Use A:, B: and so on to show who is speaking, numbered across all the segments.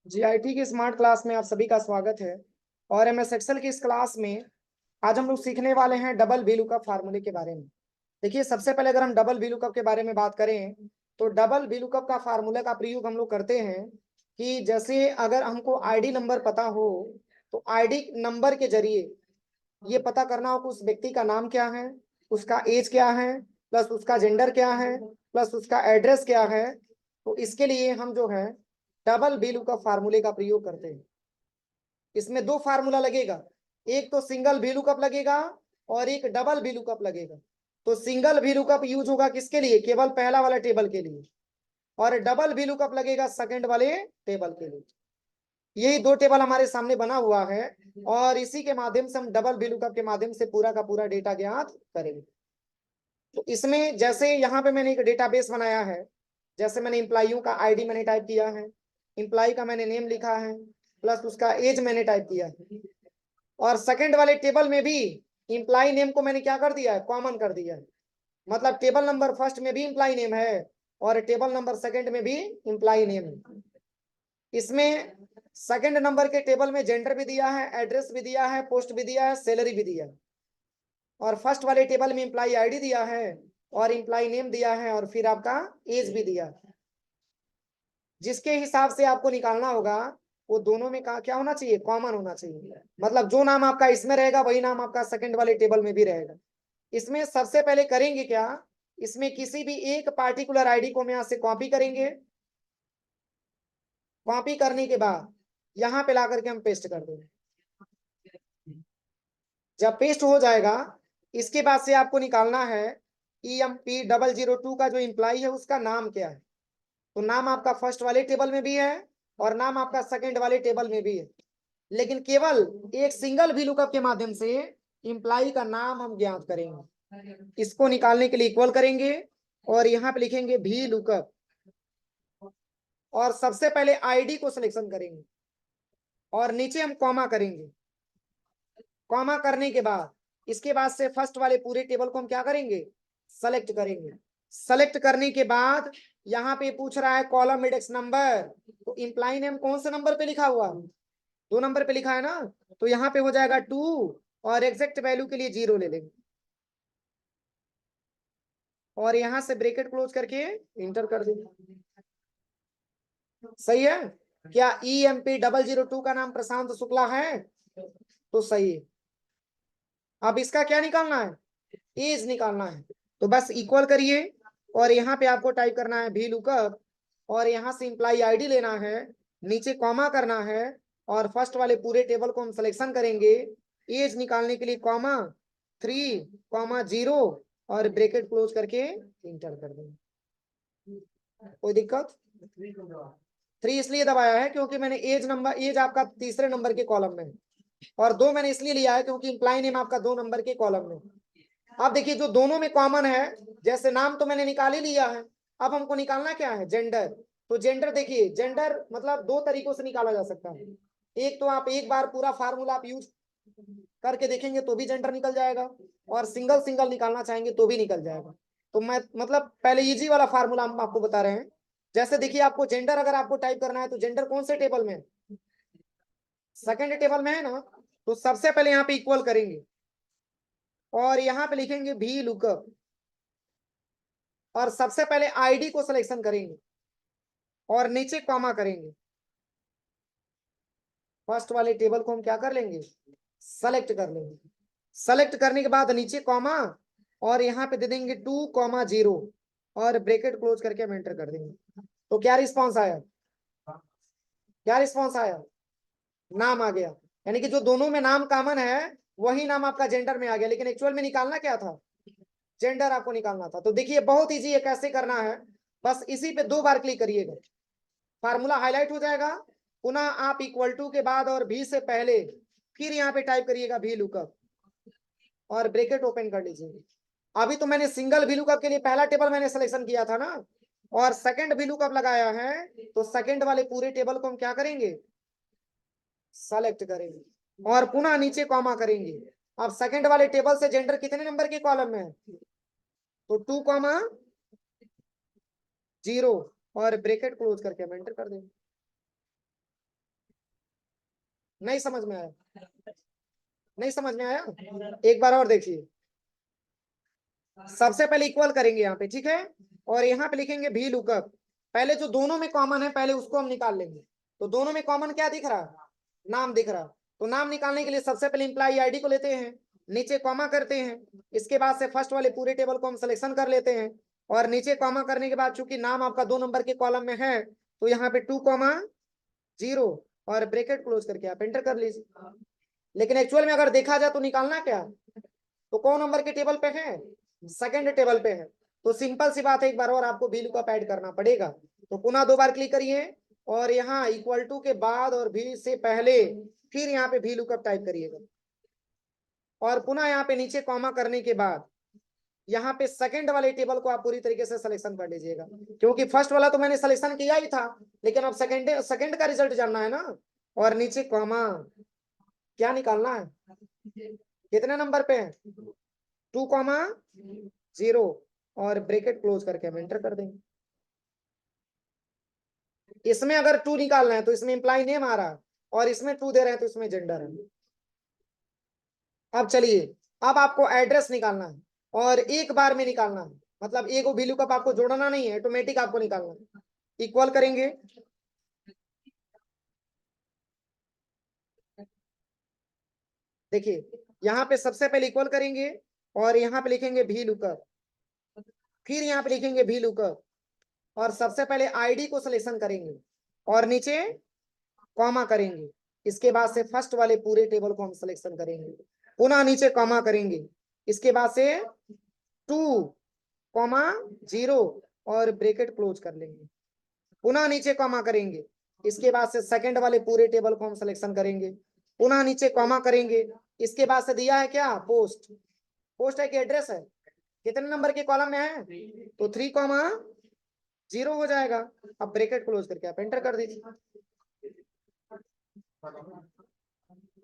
A: GIT की smart class में आप सभी का स्वागत है। और एमएस एक्सेल की इस क्लास में आज हम लोग सीखने वाले हैं डबल वीलुकअप फार्मूले के बारे में। देखिए, सबसे पहले अगर हम डबल वीलुकअप के बारे में बात करें तो डबल वीलुकअप का फार्मूला का प्रयोग हम लोग करते हैं कि जैसे अगर हमको आईडी नंबर पता हो तो आईडी नंबर के जरिए ये पता करना हो कि उस व्यक्ति का नाम क्या है, उसका एज क्या है, प्लस उसका जेंडर क्या है, प्लस उसका एड्रेस क्या है। तो इसके लिए हम जो है डबल वीलुकअप फार्मूले का प्रयोग करते हैं। इसमें दो फार्मूला लगेगा, एक तो सिंगल वीलुकअप लगेगा और एक डबल वीलुकअप लगेगा। तो सिंगल वीलुकअप यूज होगा किसके लिए? केवल पहला वाला टेबल के लिए, और डबल वीलुकअप लगेगा सेकंड वाले टेबल के लिए। यही दो टेबल हमारे सामने बना हुआ है और इसी के माध्यम से हम डबल वीलुकअप के माध्यम से पूरा का पूरा डेटा ज्ञात करेंगे। तो इसमें जैसे यहाँ पे मैंने एक डेटाबेस बनाया है, जैसे मैंने एम्प्लॉइयों का आईडी मैंने टाइप किया है, एम्प्लॉय का मैंने नेम लिखा है, प्लस उसका एज मैंने टाइप किया है। और सेकंड वाले टेबल में भी एम्प्लॉय नेम को मैंने क्या कर दिया है? कॉमन कर दिया है। मतलब टेबल नंबर फर्स्ट में भी एम्प्लॉय नेम है और टेबल नंबर सेकंड में भी एम्प्लॉय नेम है। इसमें सेकंड नंबर के टेबल में जेंडर भी दिया है, एड्रेस भी दिया है, पोस्ट भी दिया है, सैलरी भी दिया है। और फर्स्ट वाले टेबल में एम्प्लॉय आईडी दिया है और एम्प्लॉय नेम दिया है और फिर आपका एज भी दिया है। जिसके हिसाब से आपको निकालना होगा वो दोनों में क्या होना चाहिए? कॉमन होना चाहिए। मतलब जो नाम आपका इसमें रहेगा वही नाम आपका सेकंड वाले टेबल में भी रहेगा। इसमें सबसे पहले करेंगे क्या, इसमें किसी भी एक पार्टिकुलर आईडी को हम यहाँ से कॉपी करेंगे। कॉपी करने के बाद यहाँ पे ला करके हम पेस्ट कर देंगे। जब पेस्ट हो जाएगा इसके बाद से आपको निकालना है EMP002 का जो एम्प्लॉय है उसका नाम क्या है। तो नाम आपका फर्स्ट वाले टेबल में भी है और नाम आपका सेकंड वाले टेबल में भी है, लेकिन केवल एक सिंगल वीलुकअप के माध्यम से एम्प्लॉय का नाम हम ज्ञात करेंगे। इसको निकालने के लिए इक्वल करेंगे और यहाँ पे लिखेंगे वीलुकअप और सबसे पहले आईडी को सिलेक्शन करेंगे और नीचे हम कॉमा करेंगे। कॉमा करने के बाद इसके बाद से फर्स्ट वाले पूरे टेबल को हम क्या करेंगे? सेलेक्ट करेंगे। सेलेक्ट करने के बाद यहाँ पे पूछ रहा है कॉलम इंडेक्स नंबर, तो एम्प्लॉय नेम कौन से नंबर पे लिखा हुआ? 2 नंबर पे लिखा है ना, तो यहाँ पे हो जाएगा 2 और एग्जैक्ट वैल्यू के लिए 0 ले लेंगे और यहाँ से ब्रैकेट क्लोज करके इंटर कर देंगे। सही है क्या? EMP002 का नाम प्रशांत शुक्ला है तो सही है। अब इसका क्या निकालना है? एज निकालना है। तो बस इक्वल करिए और यहाँ पे आपको टाइप करना है वीलुकअप और यहाँ से एम्प्लॉय आईडी लेना है, नीचे कॉमा करना है और फर्स्ट वाले पूरे टेबल को हम सिलेक्शन करेंगे। एज निकालने के लिए कॉमा 3, 0 और ब्रैकेट क्लोज करके इंटर कर देंगे। कोई दिक्कत? 3 इसलिए दबाया है क्योंकि मैंने एज आपका तीसरे नंबर के कॉलम में है और 2 मैंने इसलिए लिया है क्योंकि एम्प्लॉय नेम आपका 2 नंबर के कॉलम में। अब देखिए जो दोनों में कॉमन है, जैसे नाम तो मैंने निकाल ही लिया है, अब हमको निकालना क्या है? जेंडर। तो जेंडर देखिए, जेंडर मतलब 2 तरीकों से निकाला जा सकता है। एक तो आप एक बार पूरा फार्मूला आप यूज करके देखेंगे तो भी जेंडर निकल जाएगा और सिंगल सिंगल निकालना चाहेंगे तो भी निकल जाएगा। तो मैं मतलब पहले इजी वाला फार्मूला हम आपको बता रहे हैं। जैसे देखिए, आपको जेंडर अगर आपको टाइप करना है तो जेंडर कौन से टेबल में? सेकंड टेबल में है ना। तो सबसे पहले यहाँ पे इक्वल करेंगे और यहाँ पे लिखेंगे भी लुकअप और सबसे पहले आईडी को सिलेक्शन करेंगे और नीचे कॉमा करेंगे। फर्स्ट वाले टेबल को हम क्या कर लेंगे? सेलेक्ट कर लेंगे। सेलेक्ट करने के बाद नीचे कॉमा और यहाँ पे दे देंगे 2, 0 और ब्रैकेट क्लोज करके हम एंटर कर देंगे। तो क्या रिस्पॉन्स आया? क्या रिस्पॉन्स आया? नाम आ गया। यानी कि जो दोनों में नाम कॉमन है वही नाम आपका जेंडर में आ गया, लेकिन एक्चुअल में निकालना क्या था? जेंडर आपको निकालना था। तो देखिए बहुत इजी है, कैसे करना है, बस इसी पे 2 बार क्लिक करिएगा, फार्मूला हाईलाइट हो जाएगा। पुनः आप इक्वल टू के बाद और भी से पहले फिर यहाँ पे टाइप करिएगा भी लुकअप और ब्रैकेट ओपन कर लीजिए। अभी तो मैंने सिंगल भी लुकअप के लिए पहला टेबल मैंने सिलेक्शन किया था ना, और सेकंड भी लुकअप लगाया है, तो सेकंड वाले पूरे टेबल को हम क्या करेंगे? सेलेक्ट करेंगे और पुनः नीचे कॉमा करेंगे। अब सेकंड वाले टेबल से जेंडर कितने नंबर के कॉलम में है? तो 2, 0 और ब्रैकेट क्लोज करके हम एंटर कर देंगे। नहीं समझ में आया? नहीं समझ में आया? एक बार और देखिए। सबसे पहले इक्वल करेंगे यहाँ पे, ठीक है, और यहाँ पे लिखेंगे भी लुकअप। पहले जो दोनों में कॉमन है पहले उसको हम निकाल लेंगे। तो दोनों में कॉमन क्या दिख रहा? नाम दिख रहा। तो नाम निकालने के लिए सबसे पहले इंप्लॉई आईडी को लेते हैं, नीचे कॉमा करते हैं, इसके बाद से फर्स्ट वाले पूरे टेबल को हम सिलेक्शन कर लेते हैं, और नीचे कॉमा करने के बाद चूंकि नाम आपका 2 नंबर के कॉलम में है तो यहाँ पे 2,0 और ब्रैकेट क्लोज करके आप एंटर कर लीजिए। लेकिन एक्चुअल में अगर देखा जाए तो निकालना क्या, तो कौन नंबर के टेबल पे है? सेकंड टेबल पे है। तो सिंपल सी बात है, एक बार और आपको भी लुकअप ऐड करना पड़ेगा। तो पुनः 2 बार क्लिक करिए और यहाँ इक्वल टू के बाद और भी से पहले फिर यहाँ पे भी लुकअप टाइप करिएगा, और पुनः यहाँ पे नीचे कॉमा करने के बाद यहाँ पे सेकंड वाले टेबल को आप पूरी तरीके से सिलेक्शन कर लीजिएगा, क्योंकि फर्स्ट वाला तो मैंने सिलेक्शन किया ही था, लेकिन अब सेकंड का रिजल्ट जानना है ना। और नीचे कॉमा क्या निकालना है, कितने नंबर पे है? 2,0 और ब्रैकेट क्लोज करके हम एंटर कर देंगे। इसमें अगर 2 निकालना है तो इसमें इंप्लाई नेम आ रहा है, और इसमें 2 दे रहे हैं तो इसमें जेंडर है। अब चलिए, अब आपको एड्रेस निकालना है और एक बार में निकालना है, मतलब एक वो वैल्यू कप आपको जोड़ना नहीं है, ऑटोमेटिक आपको निकालना है। इक्वल करेंगे, देखिए यहाँ पे सबसे पहले इक्वल करेंगे और यहाँ पे लिखेंगे भी लुकअप, फिर यहाँ पे लिखेंगे भी लुकअप, और सबसे पहले आईडी को सिलेक्शन करेंगे और नीचे कॉमा करेंगे। इसके बाद से फर्स्ट वाले पूरे टेबल को हम सिलेक्शन करेंगे, पुनः नीचे कॉमा करेंगे, इसके बाद से 2,0 और ब्रैकेट क्लोज कर लेंगे, पुनः नीचे कॉमा करेंगे, इसके बाद से सेकंड वाले पूरे टेबल को हम सिलेक्शन करेंगे, पुनः नीचे कॉमा करेंगे, इसके बाद से दिया है क्या? पोस्ट। पोस्ट है कि एड्रेस है? कितने नंबर के कॉलम में है? तो 3,0 हो जाएगा। अब ब्रैकेट क्लोज करके आप एंटर कर दीजिए,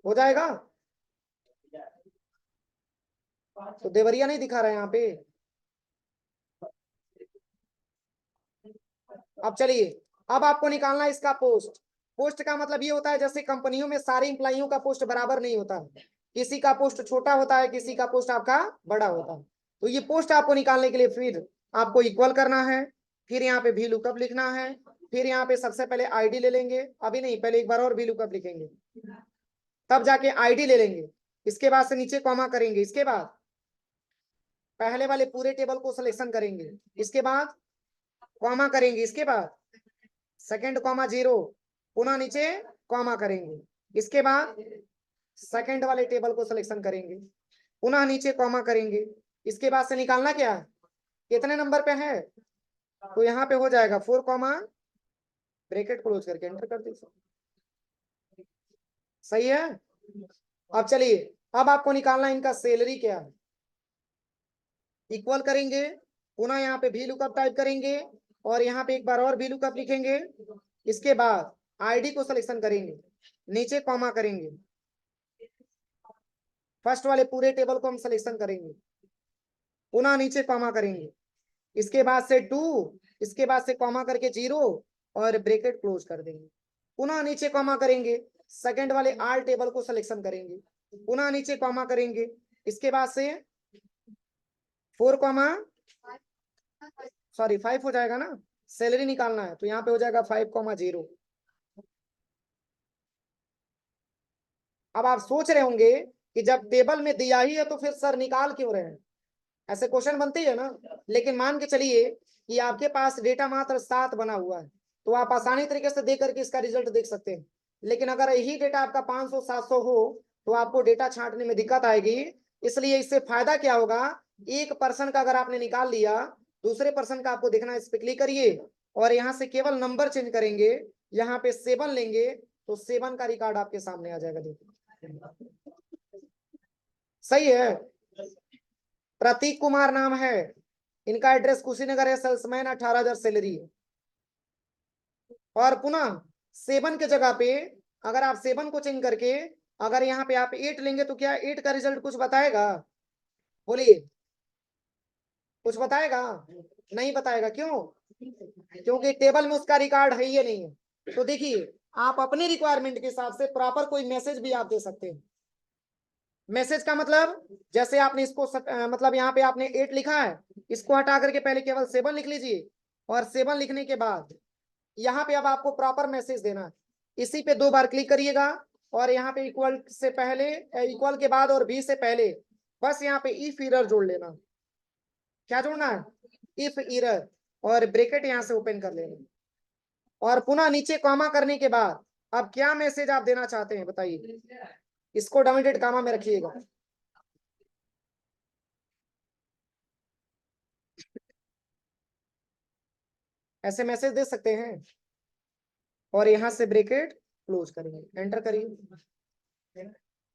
A: हो जाएगा। तो देवरिया नहीं दिखा रहा है यहाँ पे। अब चलिए, अब आपको निकालना है इसका पोस्ट। पोस्ट का मतलब ये होता है जैसे कंपनियों में सारे इंप्लॉइयों का पोस्ट बराबर नहीं होता है, किसी का पोस्ट छोटा होता है, किसी का पोस्ट आपका बड़ा होता है। तो ये पोस्ट आपको निकालने के लिए फिर आपको इक्वल करना है, फिर यहाँ पे भी लुकअप लिखना है, फिर यहाँ पे सबसे पहले आईडी ले लेंगे, अभी नहीं, पहले एक बार और भी लुकअप लिखेंगे, तब जाके आईडी ले लेंगे, इसके बाद से नीचे कॉमा करेंगे, इसके बाद पहले वाले पूरे टेबल को सिलेक्शन करेंगे, इसके बाद कॉमा करेंगे, इसके बाद सेकंड कॉमा 0, पुनः नीचे कॉमा करेंगे, इसके बाद सेकंड वाले टेबल को सिलेक्शन करेंगे, पुनः नीचे कॉमा करेंगे, इसके बाद से निकालना क्या है, कितने नंबर पे है? तो यहाँ पे हो जाएगा 4, ब्रैकेट क्लोज करके एंटर कर दीजिए। सही है। अब चलिए, अब आपको निकालना इनका सैलरी क्या है। इक्वल करेंगे, पुनः यहाँ पे भी लुकअप टाइप करेंगे, और यहाँ पे एक बार और भी लुकअप लिखेंगे, इसके बाद आईडी को सिलेक्शन करेंगे, नीचे कॉमा करेंगे, फर्स्ट वाले पूरे टेबल को हम सिलेक्शन करेंगे, पुनः नीचे कॉमा करेंगे, इसके बाद से 2, इसके बाद से कॉमा करके 0 और ब्रैकेट क्लोज कर देंगे, पुनः नीचे कॉमा करेंगे, सेकंड वाले आल टेबल को सिलेक्शन करेंगे, पुनः नीचे कॉमा करेंगे, इसके बाद से 4, 5 हो जाएगा ना, सैलरी निकालना है तो यहाँ पे हो जाएगा 5,0। अब आप सोच रहे होंगे कि जब टेबल में दिया ही है तो फिर सर निकाल क्यों रहे हैं, ऐसे क्वेश्चन बनते है ना। लेकिन मान के चलिए कि आपके पास डेटा मात्र 7 बना हुआ है, तो आप आसानी तरीके से देख करके इसका रिजल्ट देख सकते हैं। लेकिन अगर यही डेटा आपका 500 700 हो तो आपको डेटा छांटने में दिक्कत आएगी। इसलिए इससे फायदा क्या होगा, एक पर्सन का अगर आपने निकाल लिया, दूसरे पर्सन का आपको देखना है, इस पे क्लिक करिए और यहाँ से केवल नंबर चेंज करेंगे, यहाँ पे 7 लेंगे तो 7 का रिकॉर्ड आपके सामने आ जाएगा। देखिए सही है। प्रतीक कुमार नाम है, इनका एड्रेस कुशीनगर है, सेल्समैन, 18,000 सैलरी है। और पुनः 7 के जगह पे अगर आप 7 को चेंज करके अगर यहाँ पे आप 8 लेंगे तो क्या 8 का रिजल्ट कुछ बताएगा? बोलिए, कुछ बताएगा? नहीं बताएगा, क्यों? क्योंकि टेबल में उसका रिकॉर्ड है ही नहीं है। तो देखिए, आप अपने रिक्वायरमेंट के हिसाब से प्रॉपर कोई मैसेज भी आप दे सकते हैं। मैसेज का मतलब, जैसे आपने इसको मतलब यहाँ पे आपने 8 लिखा है, इसको हटा करके पहले केवल 7 लिख लीजिए, और 7 लिखने के बाद यहाँ पे अब आपको प्रॉपर मैसेज देना है। इसी पे 2 बार क्लिक करिएगा, और यहाँ पे इक्वल से पहले, इक्वल के बाद और भी से पहले बस यहाँ पे इफ एरर जोड़ लेना। क्या जोड़ना है? इफ एरर, और ब्रैकेट यहाँ से ओपन कर लेना, और पुनः नीचे कॉमा करने के बाद अब क्या मैसेज आप देना चाहते हैं बताइए। इसको डबल कॉमा में रखिएगा। ऐसे मैसेज दे सकते हैं, और यहां से ब्रैकेट क्लोज करेंगे, एंटर करिए।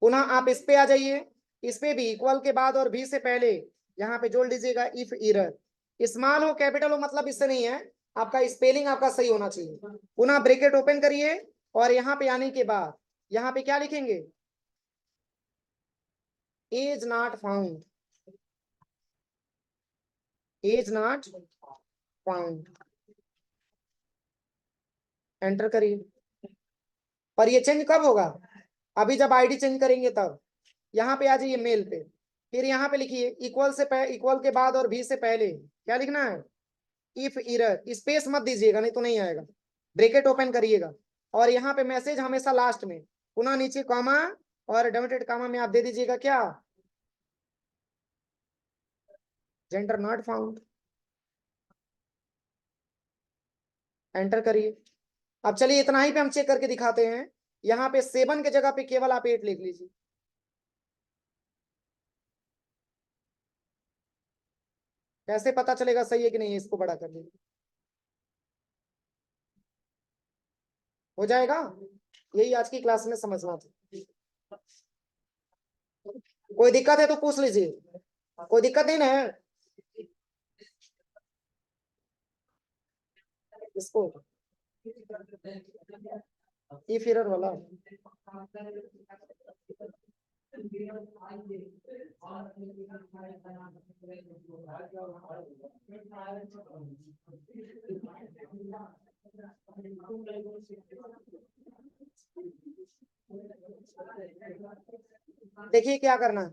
A: पुनः आप इस पे आ जाइए, इस पे भी इक्वल के बाद और भी से पहले यहाँ पे जोड़ लीजिएगा इफ एरर। स्मॉल हो कैपिटल हो मतलब इससे नहीं है, आपका स्पेलिंग आपका सही होना चाहिए। पुनः ब्रैकेट ओपन करिए, और यहाँ पे आने के बाद यहाँ पे क्या लिखेंगे? Is not found, is not found, enter करिए। पर ये चेंज कब होगा? अभी जब आईडी चेंज करेंगे तब। यहाँ पे आ जाइए मेल पे, फिर यहाँ पे लिखिए इक्वल से इक्वल के बाद और भी से पहले क्या लिखना है? इफ एरर, स्पेस मत दीजिएगा नहीं तो नहीं आएगा। ब्रैकेट ओपन करिएगा, और यहाँ पे मैसेज हमेशा लास्ट में, पुनः नीचे कॉमा, और डबल कॉमा में आप दे दीजिएगा क्या? जेंडर नॉट फाउंड, एंटर करिए। अब चलिए इतना ही पे हम चेक करके दिखाते हैं। यहाँ पे 7 के जगह पे केवल आप 8 लिख लीजिए। कैसे पता चलेगा सही है कि नहीं है? इसको बड़ा कर लीजिए, हो जाएगा। यही आज की क्लास में समझना था। कोई दिक्कत है तो पूछ लीजिए, कोई दिक्कत नहीं ना है इसको? ये फिर वाला देखिए क्या करना है।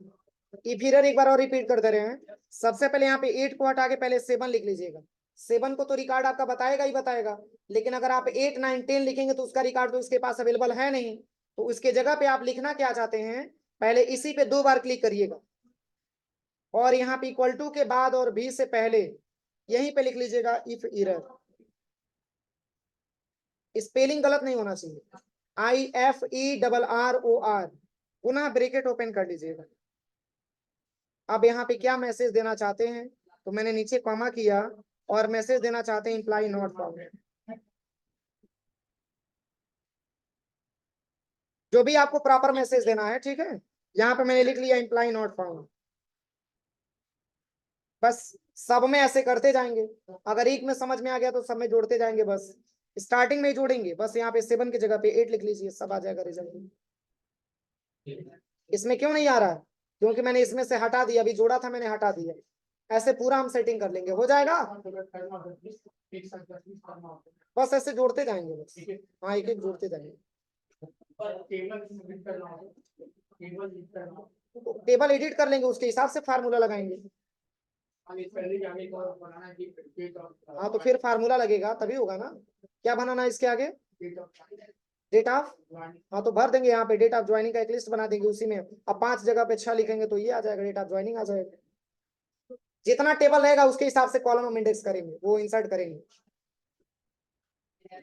A: ये फिर एक बार और रिपीट कर दे रहे हैं। सबसे पहले यहाँ पे 8 को हटा के पहले 7 लिख लीजिएगा। 7 को तो रिकॉर्ड आपका बताएगा ही बताएगा, लेकिन अगर आप 8, 9, 10 लिखेंगे तो उसका रिकॉर्ड तो इसके पास अवेलेबल है नहीं। तो उसके जगह पे आप लिखना क्या चाहते हैं, पहले इसी पे 2 बार क्लिक करिएगा, और यहाँ पे इक्वल टू के बाद और भी से पहले यहीं पे लिख लीजिएगा इफ एरर। स्पेलिंग गलत नहीं होना चाहिए, IFERROR। पुनः ब्रैकेट ओपन कर लीजिएगा। अब यहाँ पे क्या मैसेज देना चाहते हैं, तो मैंने नीचे कॉमा किया, और मैसेज देना चाहते हैं इंप्लाई नॉट फाउंड। जो भी आपको प्रॉपर मैसेज देना है, ठीक है। यहाँ पे मैंने लिख लिया इंप्लाई नॉट फाउंड। बस सब में ऐसे करते जाएंगे, अगर एक में समझ में आ गया तो सब में जोड़ते जाएंगे। बस स्टार्टिंग में ही जोड़ेंगे, बस यहाँ पे 7 की जगह पे 8 लिख लीजिए, सब आ जाएगा रिजल्ट। इसमें क्यों नहीं आ रहा है? क्योंकि मैंने इसमें से हटा दिया, अभी जोड़ा था मैंने हटा दिया। ऐसे पूरा हम सेटिंग कर लेंगे, हो जाएगा। बस ऐसे जोड़ते जाएंगे बस। हाँ, एक एक जोड़ते जाएंगे। टेबल एडिट कर लेंगे, उसके हिसाब से फार्मूला लगाएंगे। हाँ, तो फिर फार्मूला लगेगा तभी होगा ना। क्या बनाना है इसके आगे? Date of. हाँ, तो भर देंगे यहाँ पे डेट ऑफ ज्वाइनिंग का एक लिस्ट बना देंगे, उसी में अब 5 जगह पे 6 लिखेंगे तो ये आ जाएगा, डेट ऑफ ज्वाइनिंग आ जाएगा। जितना टेबल रहेगा उसके हिसाब से कॉलम हम इंडेक्स करेंगे, वो इंसर्ट करेंगे।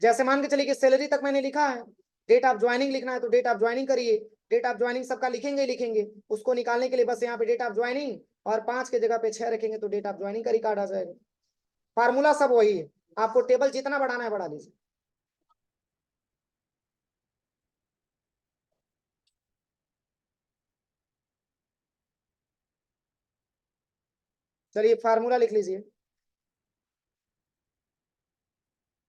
A: जैसे मान के चलिए कि सैलरी तक मैंने लिखा है, डेट ऑफ ज्वाइनिंग लिखना है तो डेट ऑफ ज्वाइनिंग करिए। डेट ऑफ ज्वाइनिंग सबका लिखेंगे ही लिखेंगे, उसको निकालने के लिए बस यहाँ पे डेट ऑफ ज्वाइनिंग, और 5 के जगह पे 6 रखेंगे तो डेट ऑफ ज्वाइनिंग का रिकॉर्ड आ जाएगा। फार्मूला सब वही है, आपको टेबल जितना बढ़ाना है बढ़ा लीजिए। चलिए फार्मूला लिख लीजिए।